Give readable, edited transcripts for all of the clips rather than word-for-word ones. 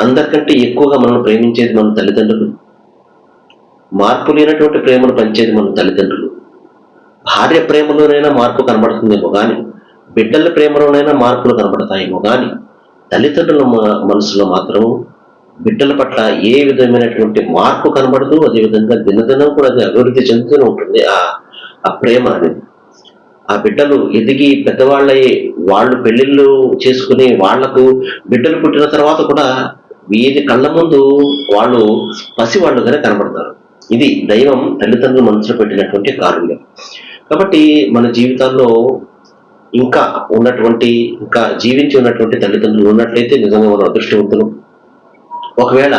అందరికంటే ఎక్కువగా మనం ప్రేమించేది మన తల్లిదండ్రులు. మార్పు లేనటువంటి ప్రేమను పంచేది మన తల్లిదండ్రులు. భార్య ప్రేమలోనైనా మార్పు కనబడుతుందేమో గాని, బిడ్డల ప్రేమలోనైనా మార్పులు కనబడతాయేమో గాని, తల్లిదండ్రుల మనసులో మాత్రం బిడ్డల పట్ల ఏ విధమైనటువంటి మార్పు కనబడదు. అదేవిధంగా దినదినం కూడా అది అభివృద్ధి చెందుతూనే ఉంటుంది ఆ ప్రేమ అనేది. ఆ బిడ్డలు ఎదిగి పెద్దవాళ్ళయి వాళ్ళు పెళ్లిళ్ళు చేసుకుని వాళ్లకు బిడ్డలు పుట్టిన తర్వాత కూడా వీరి కళ్ళ ముందు వాళ్ళు పసివాళ్ళుగానే కనబడతారు. ఇది దైవం తల్లిదండ్రులు మనసులో పెట్టినటువంటి కారుణ్యం. కాబట్టి మన జీవితాల్లో ఇంకా జీవించి ఉన్నటువంటి తల్లిదండ్రులు ఉన్నట్లయితే నిజంగా మనం అదృష్టవంతులు. ఒకవేళ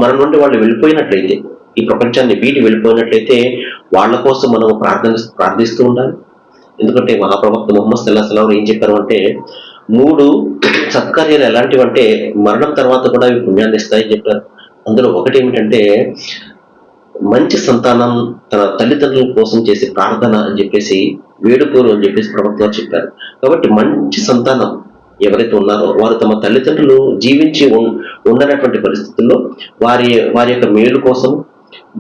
మన నుండి వాళ్ళు వెళ్ళిపోయినట్లయితే, ఈ ప్రపంచాన్ని వీడి వెళ్ళిపోయినట్లయితే వాళ్ళ కోసం మనం ప్రార్థిస్తూ ఉండాలి. ఎందుకంటే మహాప్రవక్త ముహమ్మద్ సల్లల్లాహు అలైహి వసల్లం ఏం చెప్పారు అంటే, 3 సత్కార్యాలు ఎలాంటివంటే మరణం తర్వాత కూడా అవి పుణ్యాన్ని ఇస్తాయని చెప్పారు. అందులో ఒకటి ఏమిటంటే మంచి సంతానం తన తల్లిదండ్రుల కోసం చేసే ప్రార్థన అని చెప్పేసి, వేడుకోలు అని చెప్పేసి ప్రవక్త చెప్పారు. కాబట్టి మంచి సంతానం ఎవరైతే ఉన్నారో వారు తమ తల్లిదండ్రులు జీవించి ఉండనటువంటి పరిస్థితుల్లో వారి యొక్క మేలు కోసం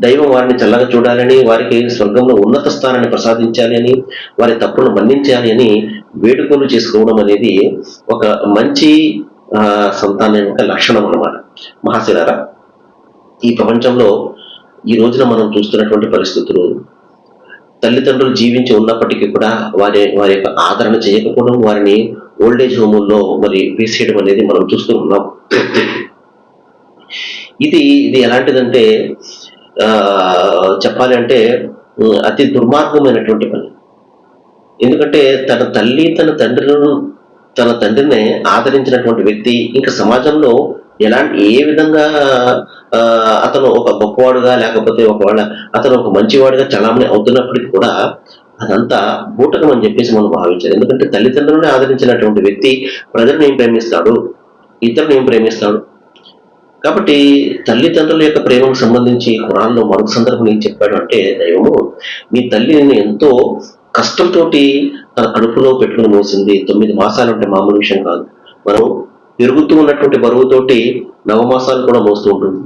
దైవం వారిని చల్లగా చూడాలని, వారికి స్వర్గంలో ఉన్నత స్థానాన్ని ప్రసాదించాలి అని, వారి తప్పులను మన్నించాలి అని వేడుకలు చేసుకోవడం అనేది ఒక మంచి సంతానం యొక్క లక్షణం అన్నమాట. మహాశిలారా, ఈ ప్రపంచంలో ఈ రోజున మనం చూస్తున్నటువంటి పరిస్థితులు, తల్లిదండ్రులు జీవించి ఉన్నప్పటికీ కూడా వారి యొక్క ఆదరణ చేయకపోవడం, వారిని ఓల్డేజ్ హోముల్లో వేసేయడం అనేది మనం చూస్తూ ఉన్నాం. ఇది ఎలాంటిదంటే చెప్పాలి అంటే అతి దుర్మార్గమైనటువంటి పని. ఎందుకంటే తన తండ్రిని ఆదరించినటువంటి వ్యక్తి ఇంకా సమాజంలో ఏ విధంగా అతను ఒక గొప్పవాడుగా లేకపోతే ఒకవేళ అతను ఒక మంచివాడుగా చలామణి అవుతున్నప్పటికీ కూడా అదంతా బూటకం అని చెప్పేసి మనం భావించాలి. ఎందుకంటే తల్లిదండ్రులను ఆదరించినటువంటి వ్యక్తి ప్రజలను ఏం ప్రేమిస్తాడు, ఇతరులను ఏం ప్రేమిస్తాడు. కాబట్టి తల్లిదండ్రుల యొక్క ప్రేమకు సంబంధించి ఖురాన్లో మరొక సందర్భం ఏం చెప్పాడు అంటే, దైవము నీ తల్లిని ఎంతో కష్టంతో తన కడుపులో పెట్టుకుని మోసింది. 9 మాసాలు అంటే మామూలు విషయం కాదు. మనం పెరుగుతూ ఉన్నటువంటి బరువుతోటి 9 మాసాలు కూడా మోస్తూ ఉంటుంది.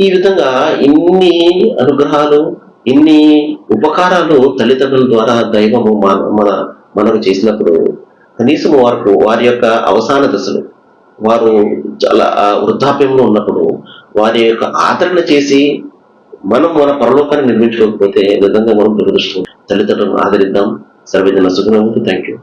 ఈ విధంగా ఇన్ని అనుగ్రహాలు, ఇన్ని ఉపకారాలు తల్లిదండ్రుల ద్వారా దైవము మనకు చేసినప్పుడు, కనీసం వారి యొక్క అవసాన దశలు, వారు చాలా వృద్ధాప్యంలో ఉన్నప్పుడు వారి యొక్క ఆదరణ చేసి మనం మన పరలోకాన్ని నిర్మించుకోకపోతే నిజంగా మనం దురదృష్టం. తల్లిదండ్రులను ఆదరిద్దాం. సర్వేజన సుఖంగా. Thank you.